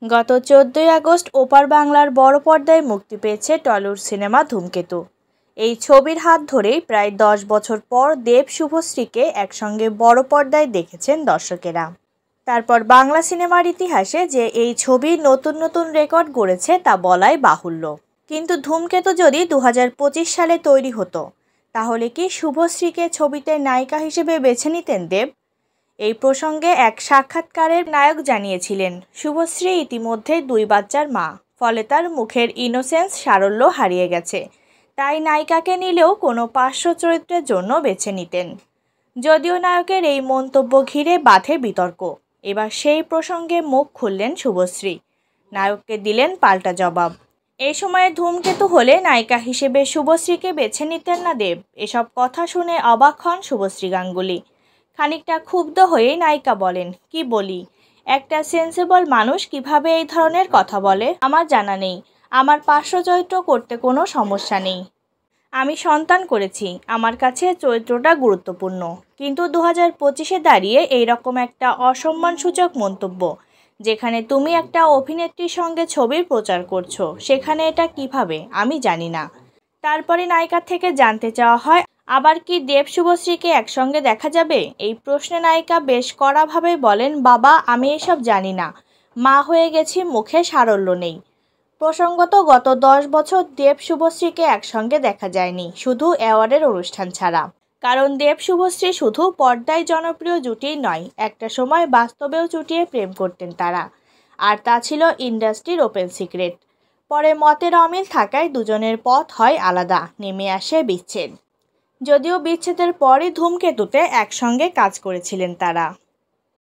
গত ১৪ই আগস্ট ওপার বাংলার বড় পর্দায় মুক্তি পেয়েছে টলিউড সিনেমা ধূমকেতু। এই ছবির হাত ধরেই প্রায় ১০ বছর পর দেব শুভশ্রীকে একসঙ্গে বড় পর্দায় দেখেছেন দর্শকেরা। তারপর বাংলা সিনেমার ইতিহাসে যে এই ছবি নতুন নতুন রেকর্ড গড়েছে তা বলাই বাহুল্য। কিন্তু ধূমকেতু যদি ২০২৫ সালে তৈরি হতো, তাহলে কি শুভশ্রীকে ছবিতে নায়িকা হিসেবে বেছে নিতেন দেব? এই প্রসঙ্গে এক সাক্ষাৎকারের নায়ক জানিয়েছিলেন, শুভশ্রী ইতিমধ্যে ২ বাচ্চার মা, ফলে তার মুখের ইনোসেন্স সারল্য হারিয়ে গেছে, তাই নায়িকাকে নিলেও কোনো পার্শ্ব চরিত্রের জন্য বেছে নিতেন। যদিও নায়কের এই মন্তব্য ঘিরে বাধে বিতর্ক। এবার সেই প্রসঙ্গে মুখ খুললেন শুভশ্রী, নায়ককে দিলেন পাল্টা জবাব। এই সময়ে ধূমকেতু হলে নায়িকা হিসেবে শুভশ্রীকে বেছে নিতেন না দেব? এসব কথা শুনে অবাক হন শুভশ্রী গাঙ্গুলি। খানিকটা ক্ষুব্ধ হয়ে নায়িকা বলেন, কি বলি, একটা সেন্সেবল মানুষ কিভাবে এই ধরনের কথা বলে? আমার জানা নেই। আমার পার্শ্ব চরিত্র করতে কোনো সমস্যা নেই। আমি সন্তান করেছি, আমার কাছে চরিত্রটা গুরুত্বপূর্ণ। কিন্তু ২০২৫-এ দাঁড়িয়ে এইরকম একটা অসম্মানসূচক মন্তব্য, যেখানে তুমি একটা অভিনেত্রীর সঙ্গে ছবির প্রচার করছো, সেখানে এটা কিভাবে আমি জানি না। তারপরে নায়িকার থেকে জানতে চাওয়া হয়, আবার কি দেব শুভশ্রীকে একসঙ্গে দেখা যাবে? এই প্রশ্নে নায়িকা বেশ কড়াভাবে বলেন, বাবা আমি এসব জানি না, মা হয়ে গেছি, মুখে সারল্য নেই। প্রসঙ্গত গত ১০ বছর দেব শুভশ্রীকে একসঙ্গে দেখা যায়নি, শুধু অ্যাওয়ার্ডের অনুষ্ঠান ছাড়া। কারণ দেব শুভশ্রী শুধু পর্দায় জনপ্রিয় জুটি নয়, একটা সময় বাস্তবেও চুটিয়ে প্রেম করতেন তারা, আর তা ছিল ইন্ডাস্ট্রির ওপেন সিক্রেট। পরে মতের অমিল থাকায় দুজনের পথ হয় আলাদা, নেমে আসে বিচ্ছেদ। যদিও বিচ্ছেদের পরই ধূমকেতুতে একসঙ্গে কাজ করেছিলেন তারা।